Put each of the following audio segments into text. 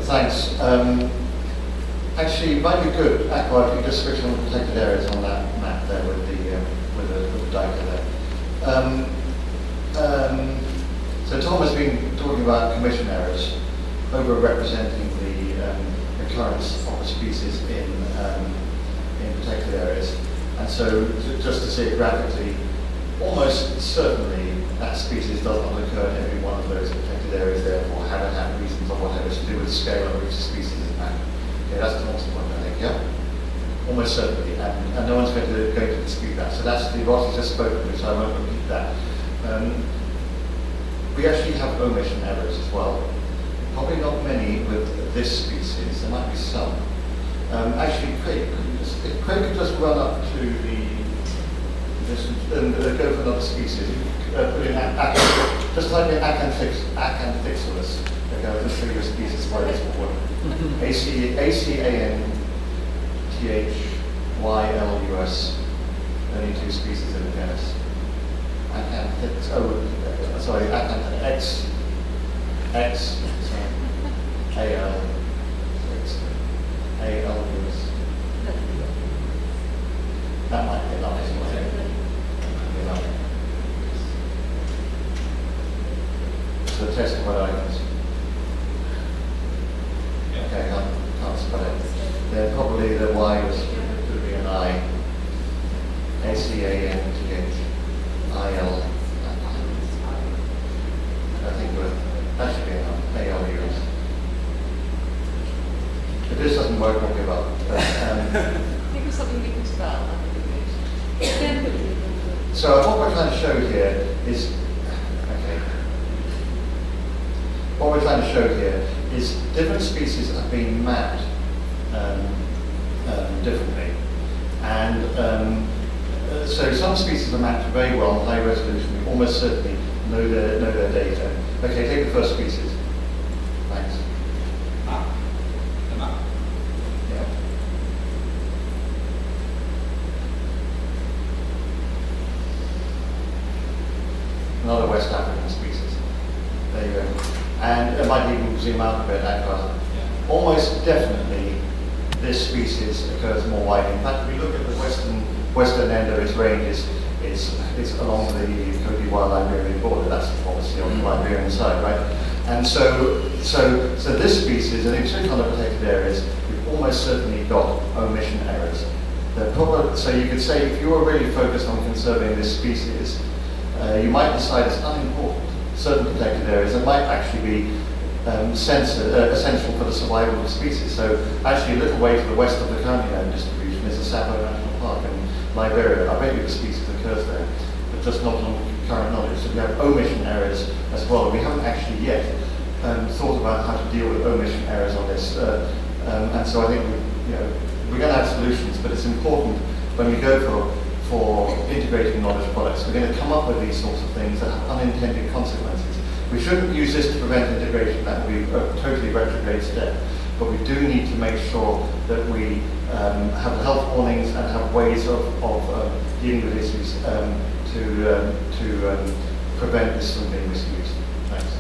Thanks. Actually, it might be good, Akbar, if you just switch on the protected areas on that map there with the diagram there. So Tom has been talking about commission errors, over-representing the occurrence of a species in protected areas. And so, just to see it graphically, almost certainly that species does not occur in every one of those protected areas, therefore habitat reasons or whatever to do with the scale of which the species is mapped. Okay, that's Tom's point, I think, yeah? Almost certainly, and no one's going to dispute that. So that's the Ross just spoken, which I won't repeat that. We actually have omission errors as well. Probably not many with this species, there might be some. Actually, Craig, if Craig could just run up to and go for another species. Put in just type in Acanthixylus. Okay, I'll just show you a species where it's born. Acanthylus. Only two species in the genus. Alus. That might be nice, might it? So test of what items. Okay, can't spell it. Then probably the Y would be an I. Acanthil. I think that should be enough. ALUs. If this doesn't work, we'll give up. Think of something we can spell. So what we're trying to show here is, what we're trying to show here is different species have been mapped differently, and so some species are mapped very well in high resolution. We almost certainly know their data. Okay, take the first species. Thanks. The map. Yeah. Another West African species. There you go. And it might even zoom out a bit, Akbar. Yeah. Almost definitely this species occurs more widely. In fact, if we look at the western end of its range, it's along the Cote d'Ivoire Liberian border. That's obviously on the Liberian side, right? And so this species, and in particular protected areas, we've almost certainly got omission errors. So you could say if you were really focused on conserving this species, you might decide it's unimportant. Certain protected areas that might actually be essential for the survival of the species. So actually a little way to the west of the currently known distribution is the Savo National Park in Liberia. I bet you the species occurs there, but just not on current knowledge. So we have omission errors as well. We haven't actually yet thought about how to deal with omission errors on this. And so I think we're going to have solutions, but it's important when we go for integrating knowledge products, we're going to come up with these sorts of things that have unintended consequences. We shouldn't use this to prevent integration. That would be a totally retrograde step. But we do need to make sure that we have health warnings and have ways of dealing with issues to prevent this from being misused. Thanks.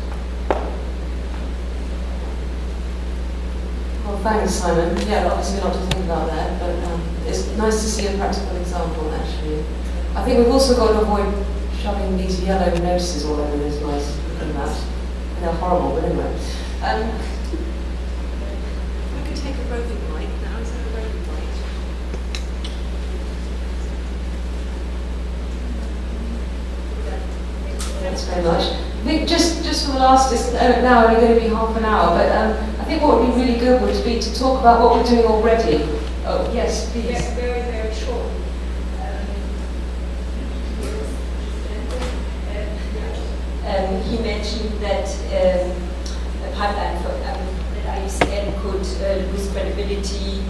Well, thanks, Simon. Yeah, obviously not to think about that, but it's nice to see a practical example, actually. I think we've also got to avoid shoving these yellow notices all over this nice looking map. They're horrible, but anyway. We could take a roving mic now. Is there a roving mic? Thanks very much. I think just for the last, it's now only going to be half an hour, but I think what would be really good would be to talk about what we're doing already. Oh, yes, please. Yes, very, very short. He mentioned that a pipeline that IUCN could lose credibility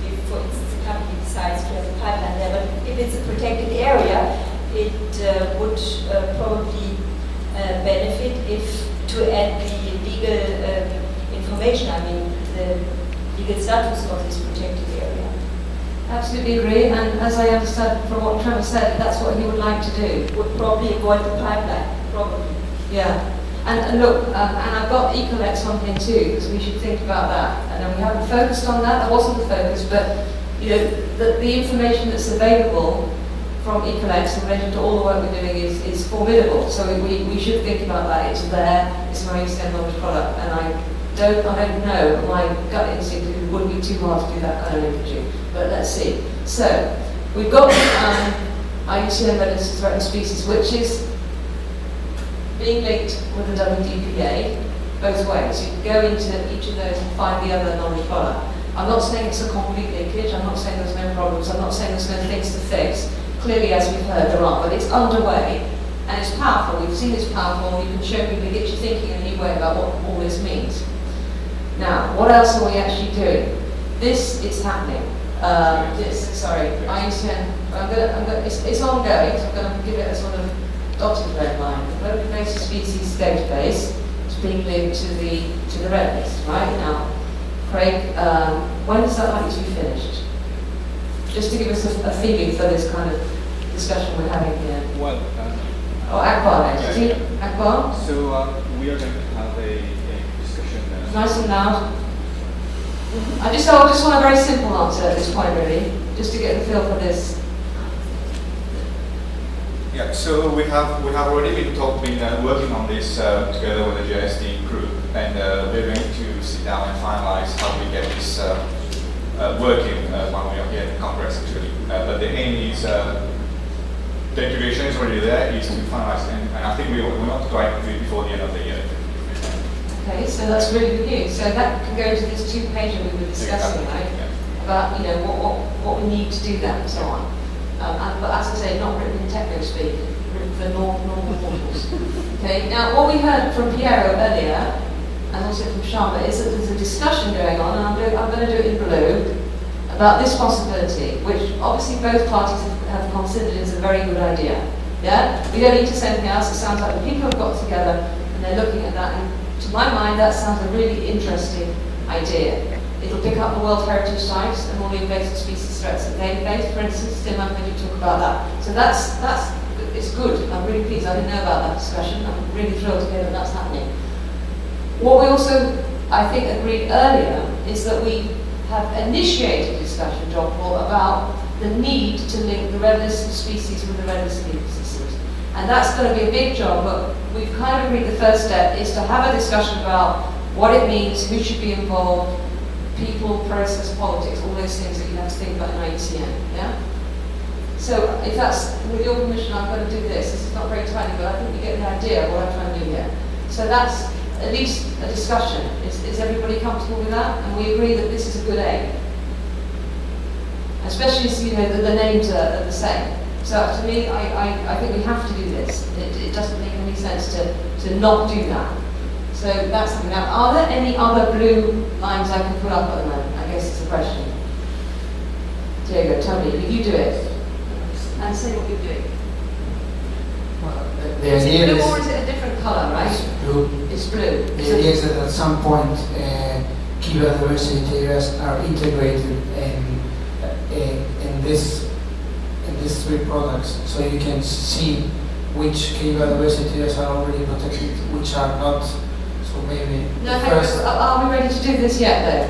if, for instance, a company decides to have a pipeline there. But if it's a protected area, it would probably benefit if to add the legal information. I mean, the legal status of this protected area. Absolutely agree, and as I understand from what Trevor said, that's what he would like to do. Would probably avoid the pipeline, probably. Yeah. And look, and I've got Ecolex on here too, because we should think about that. And then we haven't focused on that. That wasn't the focus, but you know, the information that's available from Ecolex in relation to all the work we're doing is formidable. So we should think about that. It's there. It's an IUCN knowledge product, and I don't know. My gut instinct is it wouldn't be too hard to do that kind of linkaging. But let's see. So we've got IUCN red list of threatened species, which is being linked with the WDPA both ways. You can go into each of those and find the other knowledge product. I'm not saying it's a complete linkage. I'm not saying there's no problems. I'm not saying there's no things to fix. Clearly, as we've heard, there are, but it's underway and it's powerful. We've seen it's powerful. You can show people, get you thinking in a new way about what all this means. Now, what else are we actually doing? This is happening. IUCN. It's ongoing, so I'm going to give it a sort of dotted red line. The global invasive species database is being linked to the red list right now. Craig, when is that likely to be finished? Just to give us a feeling for this kind of discussion we're having here. Well, Akbar next. Yeah. Akbar? So we are going to have a discussion. Nice and loud. I just want a very simple answer at this point, really, just to get the feel for this. Yeah, so we have already been working on this together with the JSD group, and we're going to sit down and finalize how we get this working when we are here at the Congress actually. But the aim is, the integration is already there, is to finalize, and I think we want to try to do it before the end of the year. Okay, so that's really good news. So that can go into this 2-pager we were discussing, right? Yeah. About what we need to do that and so on. But as I say, not written in techno speak, written for normal mortals. Okay. Now, what we heard from Piero earlier, and also from Shamba, is that there's a discussion going on, and I'm going to do it in blue, about this possibility, which obviously both parties have considered is a very good idea. Yeah? We don't need to say anything else. It sounds like the people have got together and they're looking at that. And to my mind, that sounds a really interesting idea. It'll pick up the World Heritage Sites and all the invasive species threats that they face. For instance, Tim, I'm going to talk about that. So it's good. I'm really pleased. I didn't know about that discussion. I'm really thrilled to hear that that's happening. What we also, I think, agreed earlier is that we have initiated a discussion, John Paul, about the need to link the red list of species with the red list of ecosystems. And that's going to be a big job, but we've kind of agreed the first step is to have a discussion about what it means, who should be involved, people, process, politics, all those things that you have to think about in IUCN, yeah? So if that's, with your permission, I'm going to do this. This is not very tiny, but I think you get the idea of what I'm trying to do here. So that's at least a discussion. Is everybody comfortable with that? And we agree that this is a good aim. Especially as you know that the names are the same. So to me, I think we have to do this. It doesn't make any sense to not do that. So that's something. Now, are there any other blue lines I can put up at the moment? I guess it's a question. Diego, tell me, will you do it? And say what you're doing. Well, the Is idea it blue is or is it a different colour, right? it's blue. It's blue. The idea is that at some point, key biodiversity areas are integrated in these 3 products, so you can see which key biodiversity areas are already protected, which are not. So maybe No, first. are we ready to do this yet, though?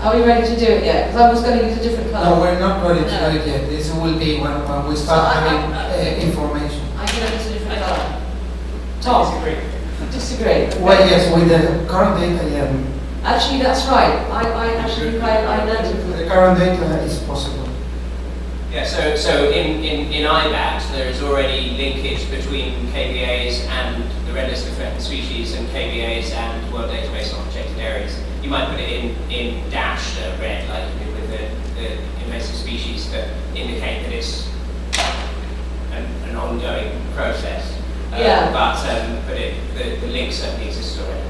Are we ready to do it yet? Because I was going to use a different colour. No, we're not ready to do it yet. This will be when we start having information. I'm going to use a different colour. Tom? Disagree. Well, yes, with the current data, yeah. Actually, that's right. I learned it from With the current data, it's possible. Yeah, so in IBAT, there is already linkage between KBAs and the red list of threatened species and KBAs and World Database on Protected Areas. You might put it in dashed red, like you did with the invasive species, that indicate that it's an ongoing process. Yeah. But the link certainly exists already.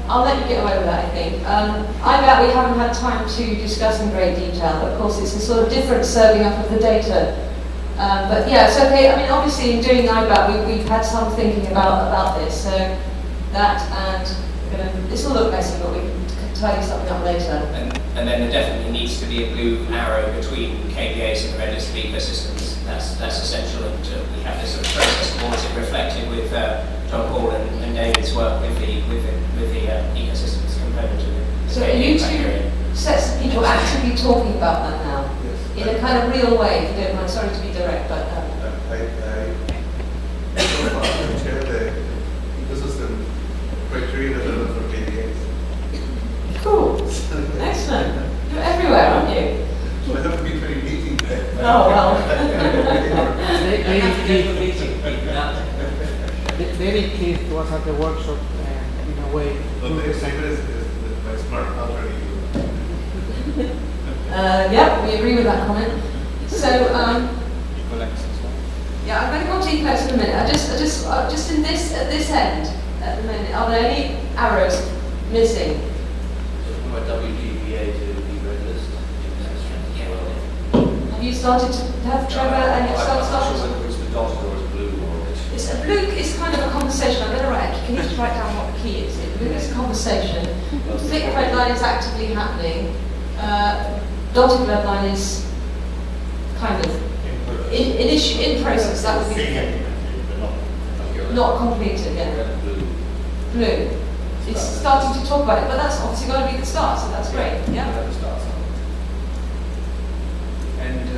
I'll let you get away with that, I think. IBAT we haven't had time to discuss in great detail, but of course it's a sort of different serving up of the data. But yeah, it's okay. I mean, obviously in doing IBAT we've had some thinking about this, so that and this will look messy, but we can tidy something up later. And then there definitely needs to be a blue arrow between KBAs and the red list of ecosystems. That's essential, and we have this sort of process towards it reflected with John Paul and David's work with the ecosystems component of it. So are you two sets of people actively talking about that now? Yes. In a kind of real way, if you don't mind, sorry to be direct, but I chair the ecosystem criteria development for KDAs. cool. Excellent. You're everywhere, aren't you? So I haven't been to any meetings there. Oh, well. David Keith was at the workshop in a way. But the excitement is my smart contrary. Yeah, we agree with that comment. So, yeah, I'm going to go to Eclipse in a minute. Just in this, at this end, at the minute, are there any arrows missing? So from a WGBA to the red list. Have you started to have Trevor and you've started? I'm not sure whether it's the dotted or it's blue or it's... It's a blue is kind of a conversation. I'm going to write. Can you just write down what the key is? Blue is a conversation. Thick red line is actively happening. Dotted red line is kind of in process. That would be not completed yet. Blue. It's starting to talk about it, but that's obviously got to be the start. So that's great. Yeah. And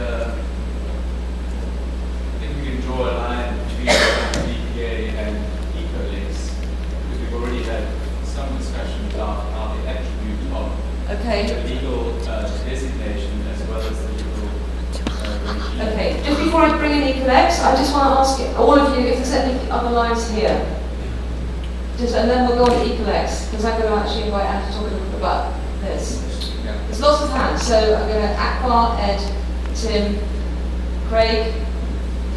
if we can draw a line between DPA and ecolinks, because we've already had some discussion about how the attribute of Okay. the legal designation as well as the legal regime. Okay. Just before I bring in Ecolex, I just want to ask all of you if there's any other lines here. Just and then we'll go on to Ecolex because I'm going to actually invite Anne to talk a little bit about this. Yeah. There's lots of hands, so I'm going to Akbar, Ed, Tim, Craig.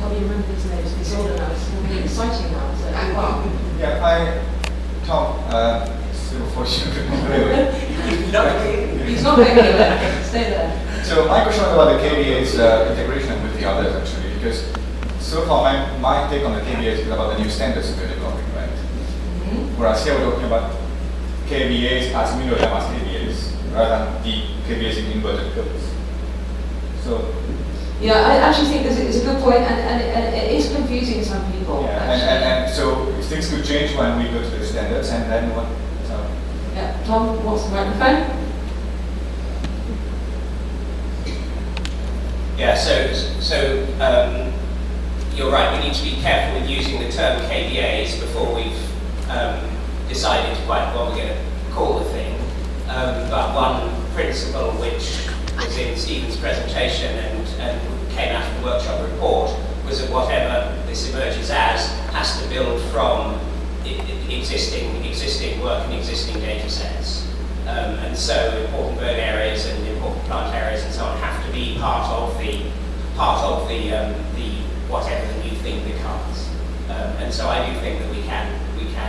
Help me remember these names. It's all now. It's going to be exciting now. So Akbar. Yeah, Tom, still fortunate. He's not going anywhere. Stay there. So my question about the KVA's integration with the others actually, because so far my take on the KVAs is about the new standards we're developing, right? Whereas here we're talking about KVAs as we know them as KVAs, rather than the KVAs in inverted codes. So yeah, I actually think it's a good point, and it is confusing to some people. yeah, and so things could change when we go to the standards, and then what? So Yeah, Tom wants the microphone. Yeah, so you're right, we need to be careful with using the term KVAs before we've decided quite what we're going to call the thing. But one principle which was in Stephen's presentation and came out of the workshop report was that whatever this emerges as has to build from existing work and existing data sets. And so important bird areas and important plant areas and so on have to be part of the whatever the new thing becomes. And so I do think that we can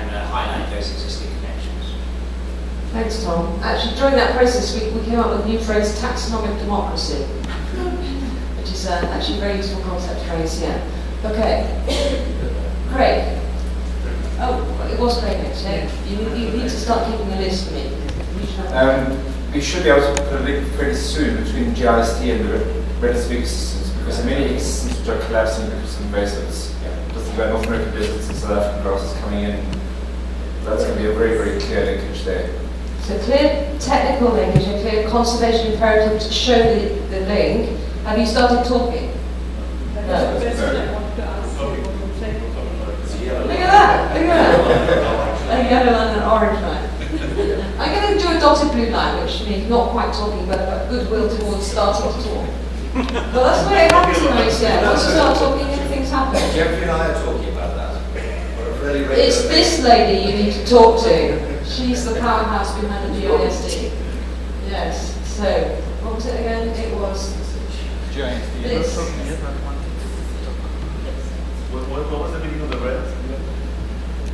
highlight those existing connections. Thanks, Tom. Actually, during that process, we came up with the new phrase taxonomic democracy, which is actually a very useful concept phrase, yeah. Okay. Craig. Oh, it was Craig next, yeah. You need to start keeping a list for me. We should be able to put a link pretty soon between GRST and the relative ecosystems because there are many ecosystems which are collapsing because of invasives. Because the North American deserts and South African grasses coming in. That's going to be a very, very clear linkage there. So clear technical linkage, a clear conservation imperative to show the link. Have you started talking? No. Look at that! Look at that! A yellow and an orange line. I'm going to do a dotted blue line, which means not quite talking, but about goodwill towards starting to talk. But that's the way it happens in IUCN. Once you start talking, things happen. Jeffrey and I are talking about that. It's this lady you need to talk to. She's the powerhouse behind the GISD. Yes. So, what was it again? It was this. What was the meaning of the red?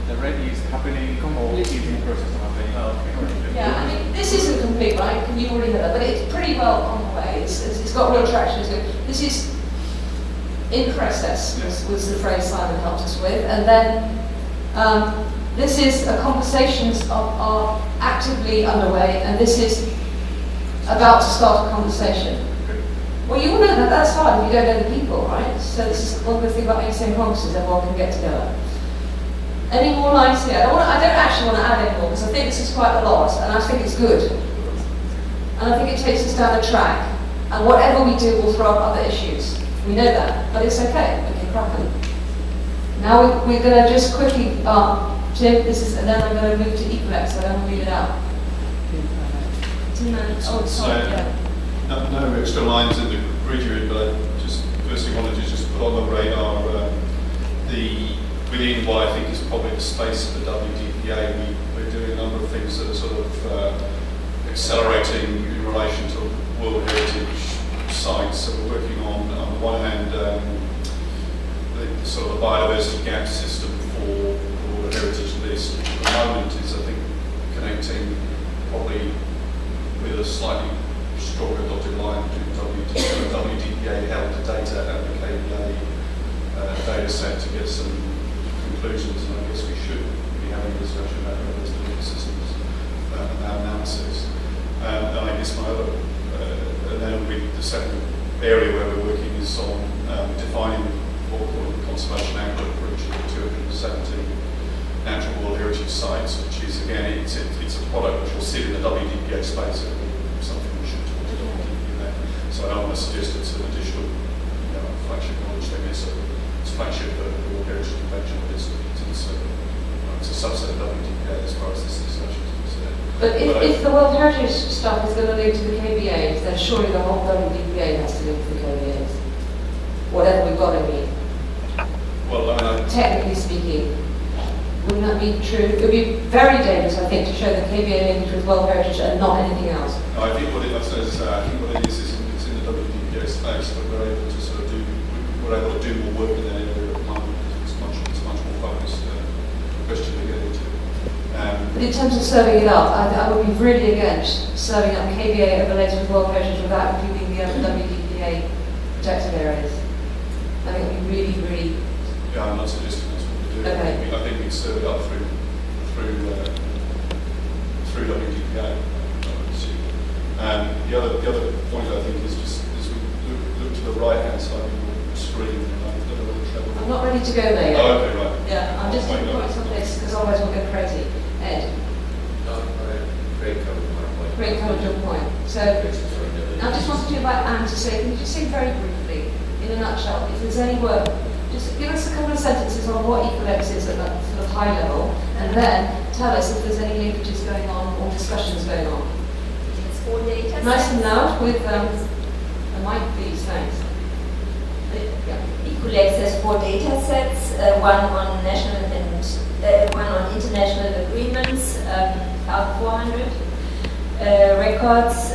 The red is happening or is in the process of happening. Oh, okay. Yeah, I mean, this isn't complete, right? You already heard that, but it's pretty well on the way. It's got real traction. It's good. This is in process, was the phrase Simon helped us with. And then this is conversations are actively underway, and this is about to start a conversation. Well, you all know that that's hard if you don't know the people, right? So this is one good thing about IUCN conferences, everyone can get together. Any more lines here? I don't actually want to add any more because I think this is quite a lot and I think it's good. And I think it takes us down a track. And whatever we do will throw up other issues. We know that, but it's okay. We can crack them. Now we're going to just quickly, Jim, this is, and then I'm going to move to Ecolex, so I'm going to read it out. Oh, sorry, yeah. No extra lines in the graduate, but I just firstly wanted to just put on the radar within what I think is probably the space of the WDPA, we're doing a number of things that are sort of accelerating in relation to World Heritage sites. So we're working on the one hand, the sort of the biodiversity gap system for the World Heritage list. At the moment is, I think, connecting probably with a slightly stronger dotted line between WDPA held data and the KBA data set to get some conclusions, and I guess we should be having a discussion about those delivery systems and our analysis. And I guess my other, and then the second area where we're working is on defining what we call the conservation outlook for each of the 270 natural World Heritage sites, which is, again, it's a product which will sit in the WDPA space. It will be something we should talk to WDPA. So I don't want to suggest it's an additional flagship knowledge thing. It's flagship the World Heritage Convention, but it's a subset of WDPA as far as this discussion is concerned. But if the World Heritage stuff is going to link to the KBAs, then surely the whole WDPA has to link to the KBAs. Whatever we've got to mean. Well, I mean, technically speaking, wouldn't that be true? It would be very dangerous, I think, to show the KBA linkage with World Heritage and not anything else. No, I think what it is it's in the WDPA space, but we're able to sort of we're able to do more work in that area at the moment because it's much more focused question to get into. But in terms of serving it up, I would be really against serving up KBA overlays with World Heritage without including the other WDPA protected areas. I think it would be really, really... Yeah, I'm not suggesting that's what we do. Okay. I think we serve it up through WDPA. The other point I think is just as we look to the right-hand side of your screen. I'm not ready to go there yet. Oh, okay, right. Yeah, I'm just taking points on this because otherwise we'll go crazy. Ed? Great covered my point. Great covered your point. So, I just wanted to invite Anne to say, can you just say very briefly, in a nutshell, if there's any work, just give us a couple of sentences on what Ecolex is at that sort of high level, and then tell us if there's any linkages going on or discussions going on. It's 4 data. Nice and loud with a mic, please, thanks. Yeah. Ecolex has 4 data sets, one on national and one on international agreements, 1,400 records,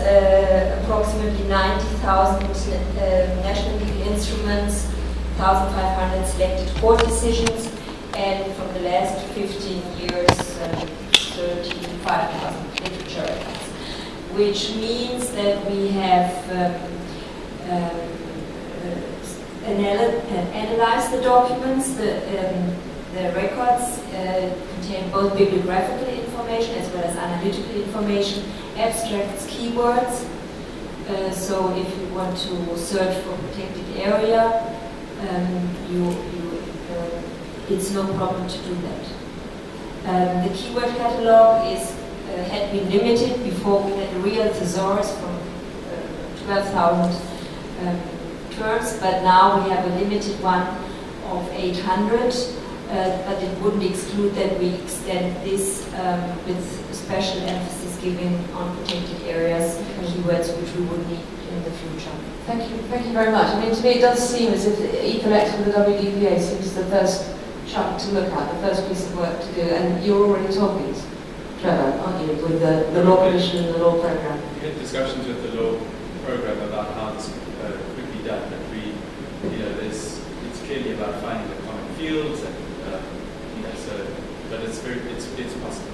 approximately 90,000 national legal instruments, 1,500 selected court decisions, and from the last 15 years, 35,000 literature records, which means that we have analyzed the documents. The records contain both bibliographical information as well as analytical information, abstracts, keywords. So if you want to search for a protected area, it's no problem to do that. The keyword catalog had been limited before we had a real thesaurus from 12,000 terms, but now we have a limited one of 800, but it wouldn't exclude that we extend this with special emphasis given on protected areas, keywords which we would need in the future. Thank you very much. I mean, to me it does seem as if Ecolex with the WDPA seems the first chunk to look at, the first piece of work to do, and you're already talking, Trevor, aren't you, with the law commission and the law program? We had discussions with the law program about how this could be done, but it's clearly about finding the common fields, and but it's possible.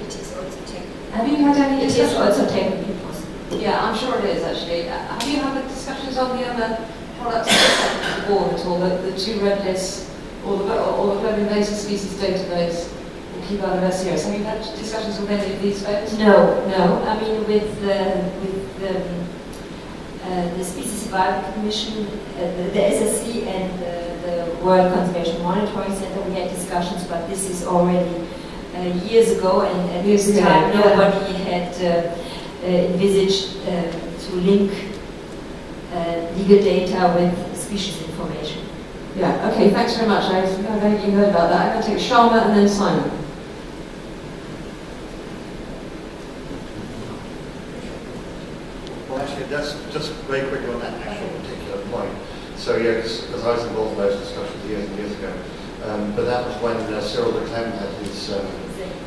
It is also technical. Have you had any It is discussions? also technically possible. Yeah, I'm sure it is actually. Have you had the discussions on the other products at the board at all? The 2 red lists, or the global invasive species database, or key biodiversity? Have you had discussions with any of these folks? No. I mean, with the Species Survival Commission, the SSC, and the World Conservation Monitoring Center, we had discussions, but this is already years ago, and at this time nobody had envisaged to link legal data with species information. Yeah, okay, thanks very much. I know you heard about that. I'm going to take Sharma and then Simon. Well, actually, that's just very quick on that actual particular point. So, yeah, because I was involved in those discussions years and years ago. But that was when Cyril de Clem had his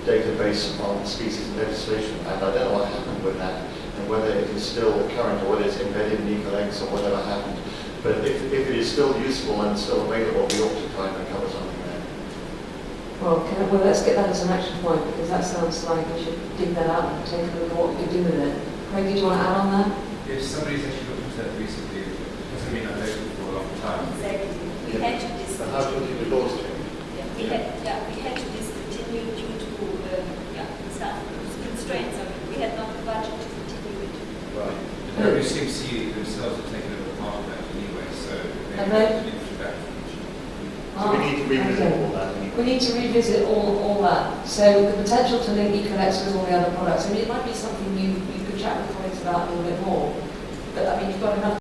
database on species and legislation, and I don't know what happened with that, and whether it is still current or whether it's embedded in Ecolex or whatever happened. But if it is still useful and still available, we ought to try and uncover something there. Well, let's get that as an action point, because that sounds like we should dig that out and take a look at what we could do with it. Craig, did you want to add on that? If somebody's actually looked at that recently, it doesn't mean I've known for a long time. Exactly. We had to But how should we do those two? we had to discontinue due to staff constraints. I mean, we had not the budget to continue it. Right. The WCMC themselves have taken over part of that anyway, so Have they they? have to back. So we need to revisit all that. We need to revisit all that. So the potential to link Ecolex with all the other products. I mean, it might be something you could chat with colleagues about a little bit more. But I mean, you've got enough